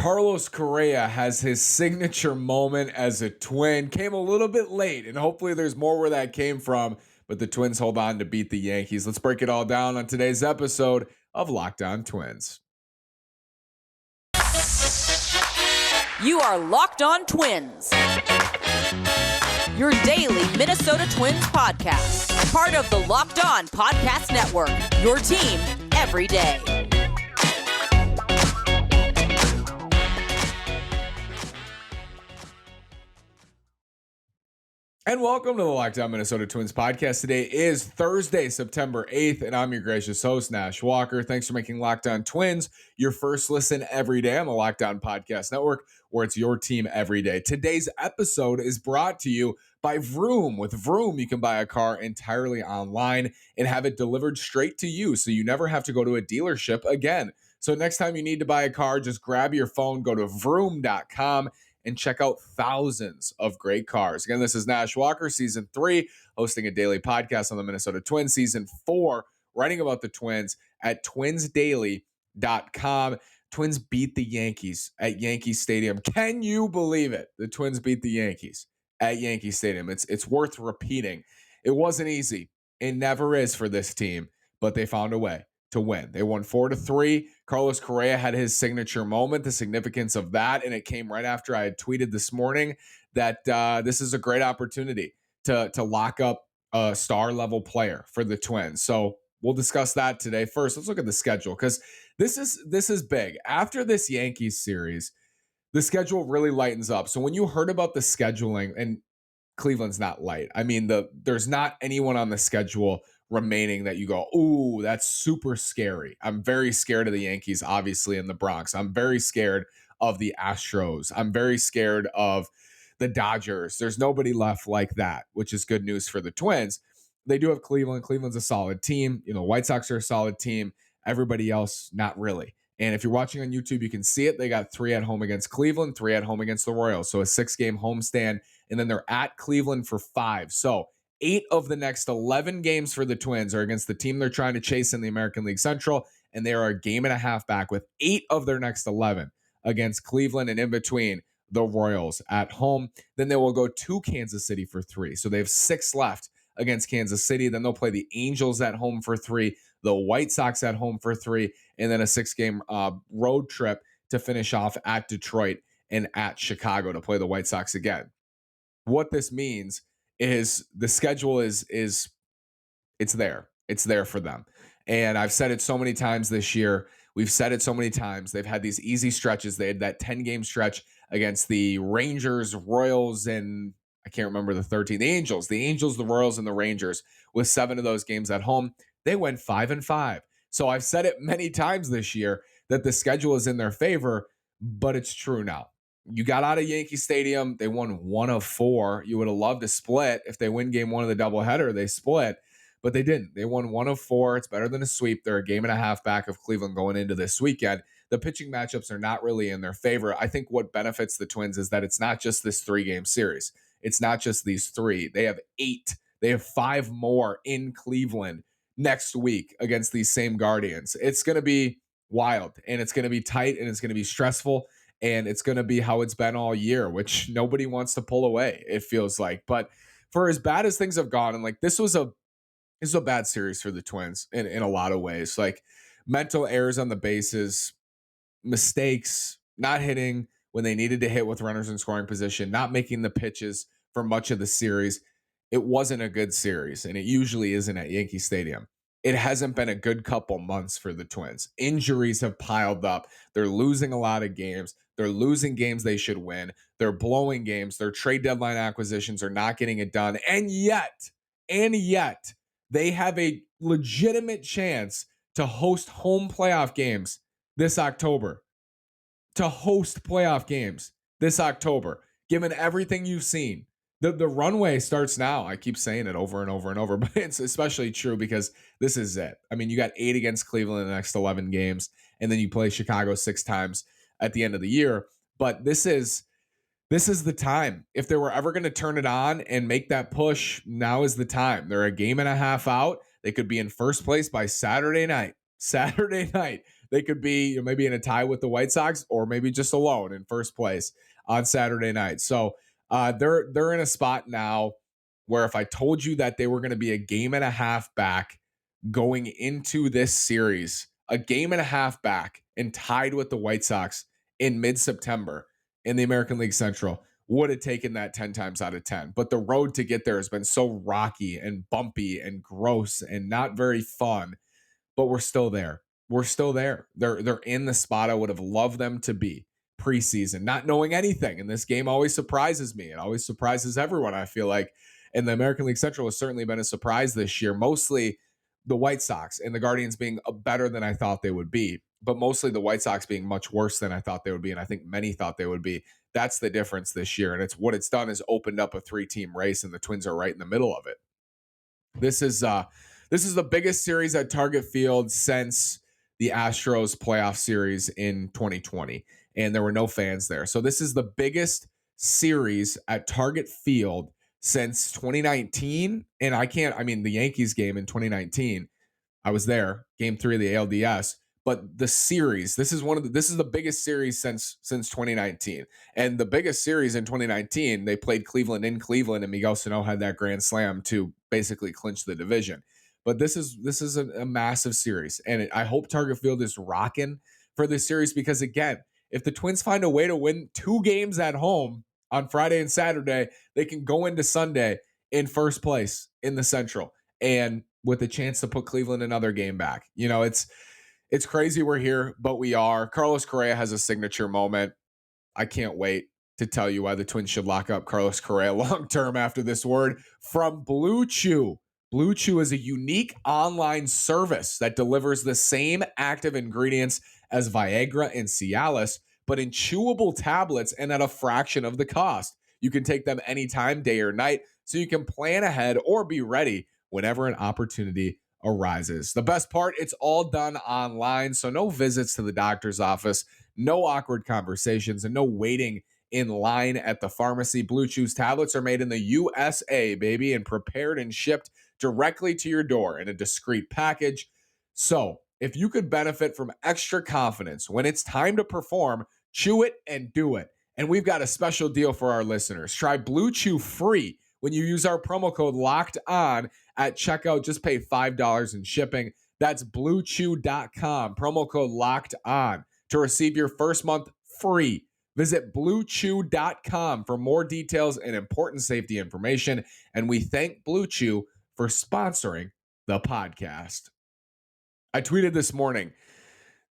Carlos Correa has his signature moment as a Twin. Came a little bit late, and hopefully there's more where that came from. But the Twins hold on to beat the Yankees. Let's break it all down on today's episode of Locked On Twins. You are Locked On Twins, your daily Minnesota Twins podcast. Part of the Locked On Podcast Network, your team every day. And welcome to the Locked On Minnesota Twins podcast. Today is Thursday, September 8th, and I'm your gracious host, Nash Walker. Thanks for making Locked On Twins your first listen every day on the Locked On Podcast Network, where it's your team every day. Today's episode is brought to you by Vroom. With Vroom, you can buy a car entirely online and have it delivered straight to you, so you never have to go to a dealership again. So next time you need to buy a car, just grab your phone, go to vroom.com, and check out thousands of great cars. Again, this is Nash Walker, Season 3, hosting a daily podcast on the Minnesota Twins. Season 4, writing about the Twins at twinsdaily.com. Twins beat the Yankees at Yankee Stadium. Can you believe it? The Twins beat the Yankees at Yankee Stadium. It's worth repeating. It wasn't easy. It never is for this team, but they found a way to win. They won 4-3. Carlos Correa had his signature moment, the significance of that, and it came right after I had tweeted this morning that this is a great opportunity to lock up a star-level player for the Twins. So we'll discuss that today. First, let's look at the schedule, because this is big. After this Yankees series, the schedule really lightens up. So when you heard about the scheduling, and Cleveland's not light. I mean, there's not anyone on the schedule remaining that you go, ooh, that's super scary. I'm very scared of the Yankees, obviously, in the Bronx. I'm very scared of the Astros. I'm very scared of the Dodgers. There's nobody left like that, which is good news for the Twins. They do have Cleveland. Cleveland's a solid team. You know, White Sox are a solid team. Everybody else, not really. And if you're watching on YouTube, you can see it. They got 3 at home against Cleveland, 3 at home against the Royals. So a 6-game homestand, and then they're at Cleveland for 5. So 8 of the next 11 games for the Twins are against the team they're trying to chase in the American League Central, and they are a game and a half back with 8 of their next 11 against Cleveland, and in between the Royals at home. Then they will go to Kansas City for 3. So they have 6 left against Kansas City. Then they'll play the Angels at home for 3, the White Sox at home for 3, and then a 6-game road trip to finish off at Detroit and at Chicago to play the White Sox again. What this means is the schedule is it's there. It's there for them. And I've said it so many times this year. We've said it so many times. They've had these easy stretches. They had that 10-game stretch against the Rangers, Royals, and I can't remember the 13. The Angels, the Royals, and the Rangers, with 7 of those games at home. They went 5-5. So I've said it many times this year that the schedule is in their favor, but it's true now. You got out of Yankee Stadium. They won 1 of 4. You would have loved to split. If they win game 1 of the doubleheader, they split, but they didn't. They won 1 of 4. It's better than a sweep. They're a game and a half back of Cleveland going into this weekend. The pitching matchups are not really in their favor. I think what benefits the Twins is that it's not just this 3-game series. It's not just these 3. They have 8. They have 5 more in Cleveland next week against these same Guardians. It's going to be wild, and it's going to be tight, and it's going to be stressful. And it's going to be how it's been all year, which nobody wants to pull away, it feels like. But for as bad as things have gone, and like this is a bad series for the Twins in a lot of ways. Like mental errors on the bases, mistakes, not hitting when they needed to hit with runners in scoring position, not making the pitches for much of the series. It wasn't a good series, and it usually isn't at Yankee Stadium. It hasn't been a good couple months for the Twins. Injuries have piled up. They're losing a lot of games. They're losing games they should win. They're blowing games. Their trade deadline acquisitions are not getting it done. And yet, they have a legitimate chance to host home playoff games this October. Given everything you've seen. The runway starts now. I keep saying it over and over and over, but it's especially true because this is it. I mean, you got 8 against Cleveland in the next 11 games, and then you play Chicago 6 times at the end of the year. But this is the time. If they were ever going to turn it on and make that push, now is the time. They're a game and a half out. They could be in first place by Saturday night. They could be maybe in a tie with the White Sox or maybe just alone in first place on Saturday night. So they're in a spot now where if I told you that they were going to be a game and a half back going into this series, a game and a half back and tied with the White Sox in mid-September in the American League Central, would have taken that 10 times out of 10. But the road to get there has been so rocky and bumpy and gross and not very fun, but we're still there. We're still there. They're in the spot I would have loved them to be preseason, not knowing anything. And this game always surprises me. It always surprises everyone, I feel like. And the American League Central has certainly been a surprise this year, mostly the White Sox and the Guardians being better than I thought they would be, but mostly the White Sox being much worse than I thought they would be. And I think many thought they would be. That's the difference this year. And it's what it's done is opened up a 3-team race, and the Twins are right in the middle of it. This is the biggest series at Target Field since the Astros playoff series in 2020, and there were no fans there. So this is the biggest series at Target Field since 2019. And the Yankees game in 2019, I was there, game 3 of the ALDS. But the series, this is the biggest series since 2019. And the biggest series in 2019, they played Cleveland in Cleveland, and Miguel Sano had that grand slam to basically clinch the division. But this is a massive series, and I hope Target Field is rocking for this series, because again, if the Twins find a way to win 2 games at home on Friday and Saturday, they can go into Sunday in first place in the Central, and with a chance to put Cleveland another game back. It's crazy we're here, but we are. Carlos Correa has a signature moment. I can't wait to tell you why the Twins should lock up Carlos Correa long-term after this word from Blue Chew. Blue Chew is a unique online service that delivers the same active ingredients as Viagra and Cialis, but in chewable tablets and at a fraction of the cost. You can take them anytime, day or night, so you can plan ahead or be ready whenever an opportunity arises. The best part, it's all done online, so no visits to the doctor's office, no awkward conversations, and no waiting in line at the pharmacy. Blue Chew's tablets are made in the USA, baby, and prepared and shipped directly to your door in a discreet package. So, if you could benefit from extra confidence when it's time to perform, chew it and do it. And we've got a special deal for our listeners. Try Blue Chew free when you use our promo code Locked On at checkout. Just pay $5 in shipping. That's bluechew.com. Promo code Locked On to receive your first month free. Visit bluechew.com for more details and important safety information. And we thank Blue Chew for sponsoring the podcast. I tweeted this morning,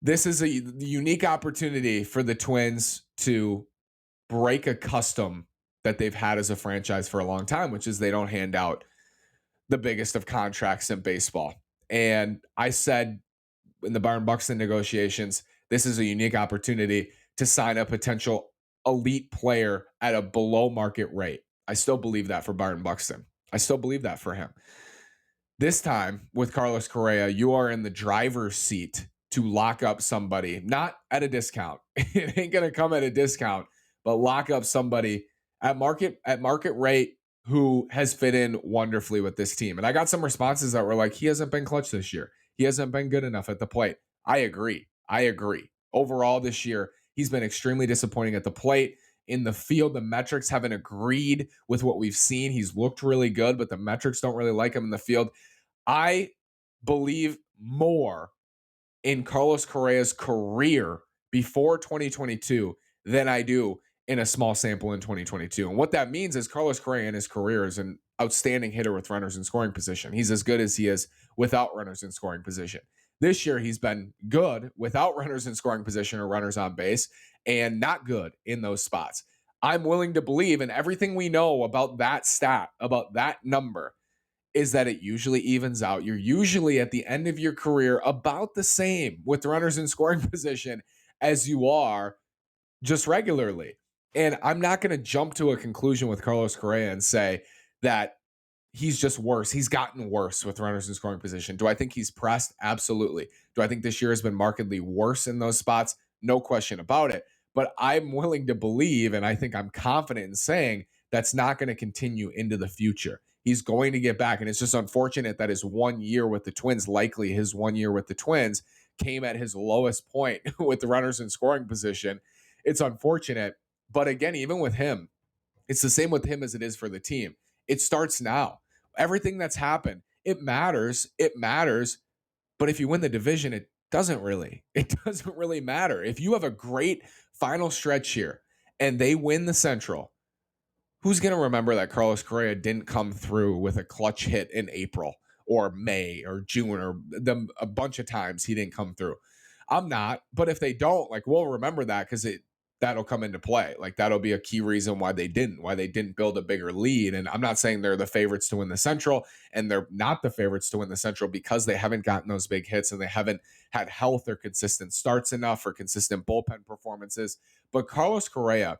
this is a unique opportunity for the Twins to break a custom that they've had as a franchise for a long time, which is they don't hand out the biggest of contracts in baseball. And I said in the Byron Buxton negotiations, this is a unique opportunity to sign a potential elite player at a below market rate. I still believe that for Byron Buxton. I still believe that for him. This time with Carlos Correa, you are in the driver's seat to lock up somebody, not at a discount. It ain't going to come at a discount, but lock up somebody at market rate who has fit in wonderfully with this team. And I got some responses that were like, he hasn't been clutch this year. He hasn't been good enough at the plate. I agree. Overall this year, he's been extremely disappointing at the plate. In the field, the metrics haven't agreed with what we've seen. He's looked really good, but the metrics don't really like him in the field. I believe more in Carlos Correa's career before 2022 than I do in a small sample in 2022. And what that means is Carlos Correa in his career is an outstanding hitter with runners in scoring position. He's as good as he is without runners in scoring position. This year, he's been good without runners in scoring position or runners on base, and not good in those spots. I'm willing to believe, and everything we know about that stat, about that number, is that it usually evens out. You're usually at the end of your career about the same with runners in scoring position as you are just regularly. And I'm not going to jump to a conclusion with Carlos Correa and say that he's just worse. He's gotten worse with runners in scoring position. Do I think he's pressed? Absolutely. Do I think this year has been markedly worse in those spots? No question about it. But I'm willing to believe, and I think I'm confident in saying, that's not going to continue into the future. He's going to get back. And it's just unfortunate that his 1 year with the Twins, likely his 1 year with the Twins, came at his lowest point with the runners in scoring position. It's unfortunate. But again, even with him, it's the same with him as it is for the team. It starts now. Everything that's happened, it matters. It matters. But if you win the division, it doesn't really. It doesn't really matter. If you have a great final stretch here and they win the Central, who's going to remember that Carlos Correa didn't come through with a clutch hit in April or May or June or a bunch of times he didn't come through? I'm not, but if they don't, like, we'll remember that because that'll come into play. Like, that'll be a key reason why they didn't build a bigger lead. And I'm not saying they're the favorites to win the Central, and they're not the favorites to win the Central because they haven't gotten those big hits and they haven't had health or consistent starts enough or consistent bullpen performances. But Carlos Correa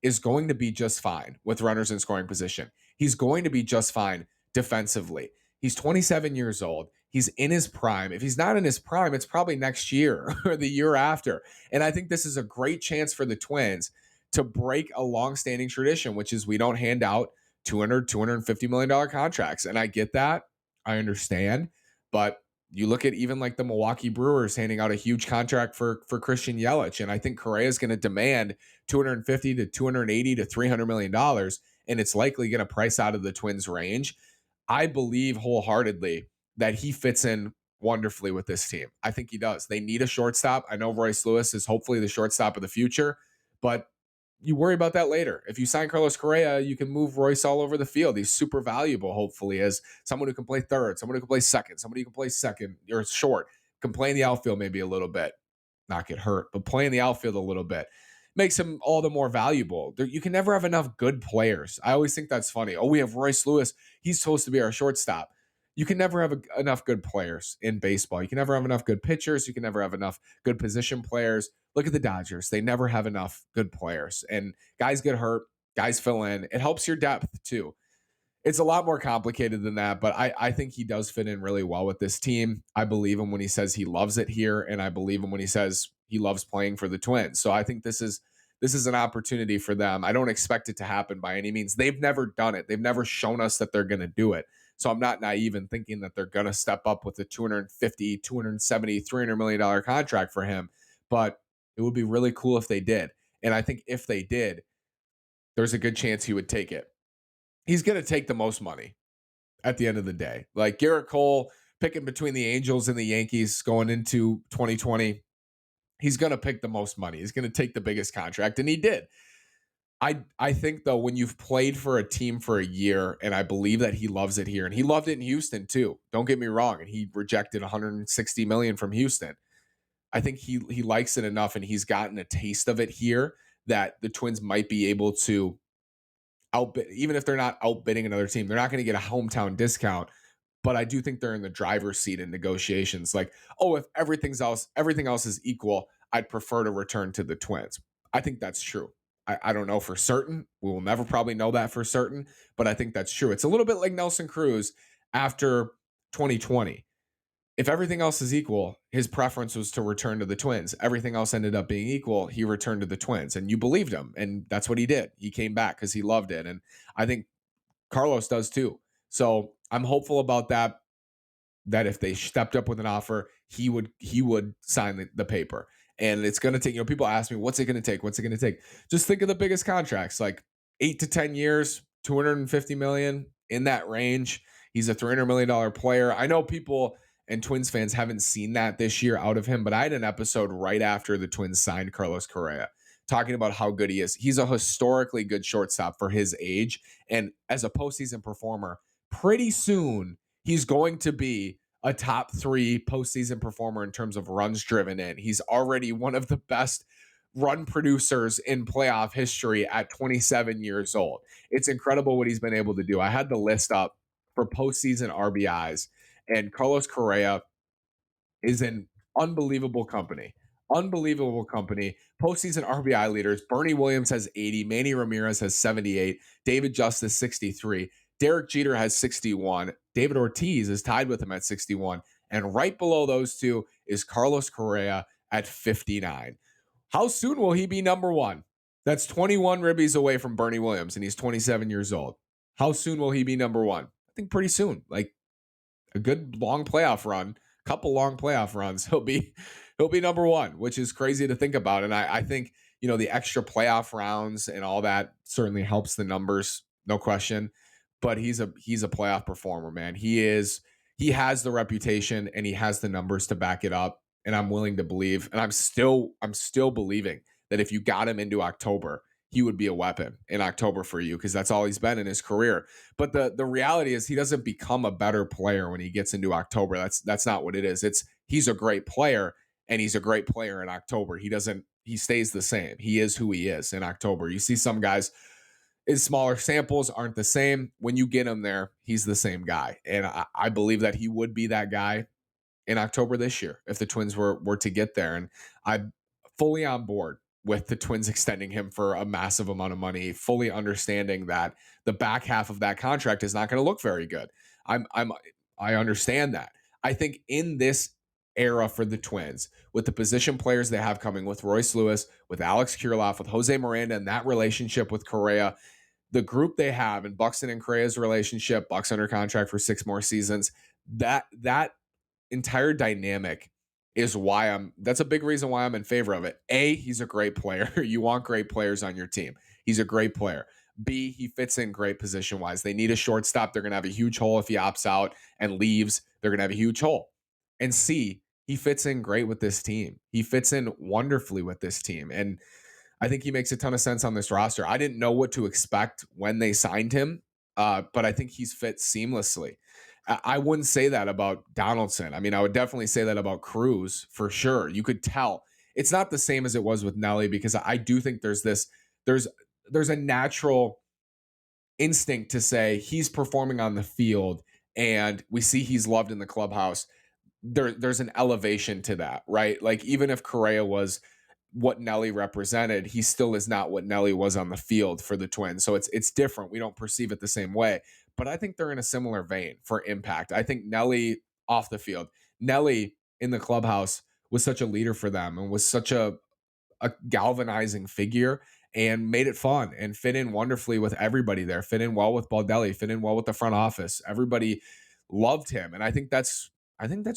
is going to be just fine with runners in scoring position. He's going to be just fine defensively. He's 27 years old. He's in his prime. If he's not in his prime, it's probably next year or the year after. And I think this is a great chance for the Twins to break a long-standing tradition, which is we don't hand out $250 million contracts. And I get that. I understand. But you look at even like the Milwaukee Brewers handing out a huge contract for Christian Yelich. And I think Correa is going to demand 250 to 280 to $300 million. And it's likely going to price out of the Twins range. I believe wholeheartedly that he fits in wonderfully with this team. I think he does. They need a shortstop. I know Royce Lewis is hopefully the shortstop of the future, but you worry about that later. If you sign Carlos Correa, you can move Royce all over the field. He's super valuable, hopefully, as someone who can play third, someone who can play second, somebody who can play second or short, can play in the outfield maybe a little bit, not get hurt, but play in the outfield a little bit. Makes him all the more valuable. You can never have enough good players. I always think that's funny. Oh, we have Royce Lewis. He's supposed to be our shortstop. You can never have enough good players in baseball. You can never have enough good pitchers. You can never have enough good position players. Look at the Dodgers. They never have enough good players. And guys get hurt. Guys fill in. It helps your depth too. It's a lot more complicated than that, but I think he does fit in really well with this team. I believe him when he says he loves it here, and I believe him when he says he loves playing for the Twins. So I think this is an opportunity for them. I don't expect it to happen by any means. They've never done it. They've never shown us that they're going to do it. So I'm not naive in thinking that they're going to step up with a 250, 270, $300 million contract for him. But it would be really cool if they did. And I think if they did, there's a good chance he would take it. He's going to take the most money at the end of the day. Like Garrett Cole picking between the Angels and the Yankees going into 2020, he's going to pick the most money. He's going to take the biggest contract, and he did. I think, though, when you've played for a team for a year, and I believe that he loves it here, and he loved it in Houston too. Don't get me wrong, and he rejected $160 million from Houston. I think he likes it enough, and he's gotten a taste of it here that the Twins might be able to outbid, even if they're not outbidding another team. They're not going to get a hometown discount, but I do think they're in the driver's seat in negotiations. Like, oh, if everything else is equal, I'd prefer to return to the Twins. I think that's true. I don't know for certain. We will never probably know that for certain, but I think that's true. It's a little bit like Nelson Cruz after 2020. If everything else is equal, his preference was to return to the Twins. Everything else ended up being equal. He returned to the Twins, and you believed him, and that's what he did. He came back because he loved it, and I think Carlos does too. So I'm hopeful about that if they stepped up with an offer, he would sign the paper. And it's going to take, people ask me, what's it going to take? What's it going to take? Just think of the biggest contracts, like 8 to 10 years, $250 million, in that range. He's a $300 million player. I know people and Twins fans haven't seen that this year out of him, but I had an episode right after the Twins signed Carlos Correa talking about how good he is. He's a historically good shortstop for his age. And as a postseason performer, pretty soon he's going to be a top 3 postseason performer in terms of runs driven in. He's already one of the best run producers in playoff history at 27 years old. It's incredible what he's been able to do. I had the list up for postseason RBIs, and Carlos Correa is in unbelievable company. Unbelievable company. Postseason RBI leaders. Bernie Williams has 80. Manny Ramirez has 78. David Justice, 63. Derek Jeter has 61. David Ortiz is tied with him at 61. And right below those two is Carlos Correa at 59. How soon will he be number one? That's 21 ribbies away from Bernie Williams, and he's 27 years old. How soon will he be number one? I think pretty soon. Like a good long playoff run, couple long playoff runs, he'll be He'll be number one, which is crazy to think about. And I think, the extra playoff rounds and all that certainly helps the numbers, no question. But he's a playoff performer, man. He has the reputation and he has the numbers to back it up. And I'm willing to believe, and I'm still believing that if you got him into October, he would be a weapon in October for you because that's all he's been in his career. But the reality is he doesn't become a better player when he gets into October. That's not what it is. He's a great player and he's a great player in October. He stays the same. He is who he is in October. You see some guys in smaller samples aren't the same. When you get him there, he's the same guy. And I believe that he would be that guy in October this year if the Twins were to get there. And I'm fully on board with the Twins extending him for a massive amount of money, fully understanding that the back half of that contract is not going to look very good. I understand that. I think in this era for the Twins, with the position players they have coming, with Royce Lewis, with Alex Kirilloff, with Jose Miranda, and that relationship with Correa, the group they have, and Buxton and Correa's relationship, Bucks under contract for 6 more seasons, that entire dynamic is that's a big reason why I'm in favor of it. A, he's a great player. You want great players on your team. He's a great player. B, he fits in great position wise. They need a shortstop. They're going to have a huge hole if he opts out and leaves. They're going to have a huge hole. And C, he fits in great with this team. He fits in wonderfully with this team. And I think he makes a ton of sense on this roster. I didn't know what to expect when they signed him, but I think he's fit seamlessly. I wouldn't say that about Donaldson. I mean, I would definitely say that about Cruz for sure. You could tell it's not the same as it was with Nelly because I do think there's a natural instinct to say he's performing on the field and we see he's loved in the clubhouse. There's an elevation to that, right? Like even if Correa was what Nelly represented, he still is not what Nelly was on the field for the Twins. So it's different. We don't perceive it the same way. But I think they're in a similar vein for impact. I think Nelly off the field, Nelly in the clubhouse was such a leader for them and was such a galvanizing figure and made it fun and fit in wonderfully with everybody there, fit in well with Baldelli, fit in well with the front office. Everybody loved him. And I think that's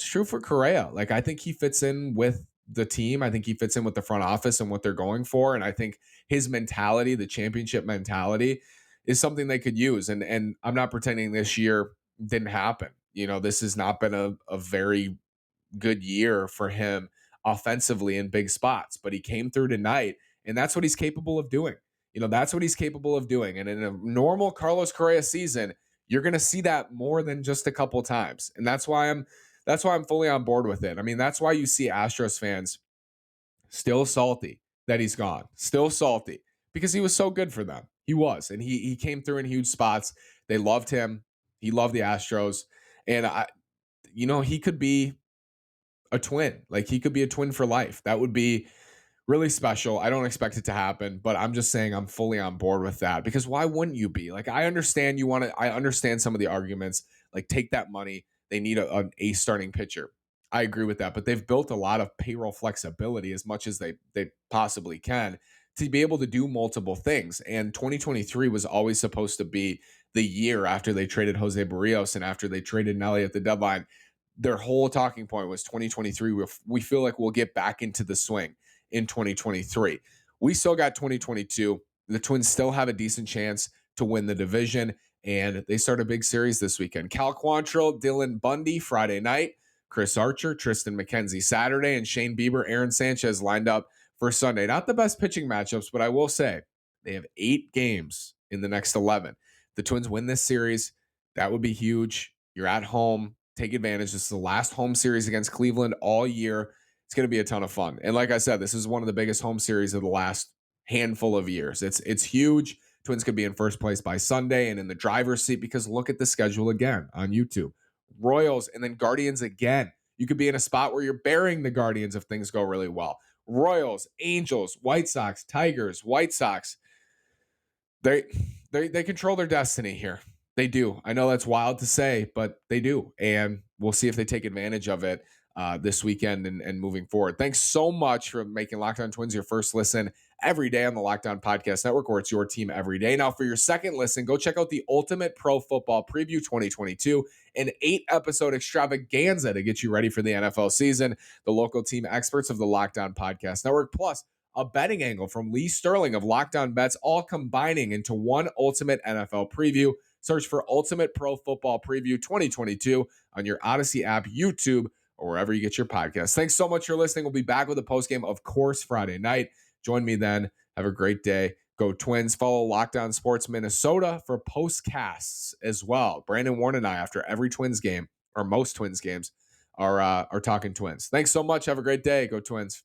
true for Correa. Like I think he fits in with the team. I think he fits in with the front office and what they're going for. And I think his mentality, the championship mentality, is something they could use. And I'm not pretending this year didn't happen. This has not been a very good year for him offensively in big spots, but he came through tonight, and that's what he's capable of doing. That's what he's capable of doing. And in a normal Carlos Correa season, you're going to see that more than just a couple times. And that's why I'm fully on board with it. I mean, that's why you see Astros fans still salty that he's gone, still salty because he was so good for them. He was, and he came through in huge spots. They loved him. He loved the Astros, and he could be a twin. Like he could be a twin for life. That would be really special. I don't expect it to happen, but I'm just saying I'm fully on board with that because why wouldn't you be? Like I understand I understand some of the arguments, like take that money. They need an ace starting pitcher. I agree with that, but they've built a lot of payroll flexibility as much as they possibly can to be able to do multiple things. And 2023 was always supposed to be the year after they traded Jose Barrios and after they traded Nelly at the deadline. Their whole talking point was 2023. We feel like we'll get back into the swing in 2023. We still got 2022. The Twins still have a decent chance to win the division, and they start a big series this weekend. Cal Quantrill, Dylan Bundy Friday night, Chris Archer, Tristan McKenzie Saturday, and Shane Bieber, Aaron Sanchez lined up for Sunday. Not the best pitching matchups, but I will say they have 8 games in the next 11. The Twins win this series. That would be huge. You're at home. Take advantage. This is the last home series against Cleveland all year. It's going to be a ton of fun. And like I said, this is one of the biggest home series of the last handful of years. It's huge. Twins could be in first place by Sunday and in the driver's seat because look at the schedule again on YouTube. Royals and then Guardians again. You could be in a spot where you're burying the Guardians if things go really well. Royals, Angels, White Sox, Tigers, White Sox. They control their destiny here. They do. I know that's wild to say, but they do. And we'll see if they take advantage of it this weekend and moving forward. Thanks so much for making Locked On Twins your first listen every day on the Locked On Podcast Network, where it's your team every day. Now, for your second listen, go check out the Ultimate Pro Football Preview 2022, an 8-episode extravaganza to get you ready for the NFL season. The local team experts of the Locked On Podcast Network, plus a betting angle from Lee Sterling of Locked On Bets, all combining into one ultimate NFL preview. Search for Ultimate Pro Football Preview 2022 on your Odyssey app, YouTube, or wherever you get your podcasts. Thanks so much for listening. We'll be back with a postgame, of course, Friday night. Join me then. Have a great day. Go Twins. Follow Locked On Sports Minnesota for postcasts as well. Brandon Warren and I, after every Twins game, or most Twins games, are talking Twins. Thanks so much. Have a great day. Go Twins.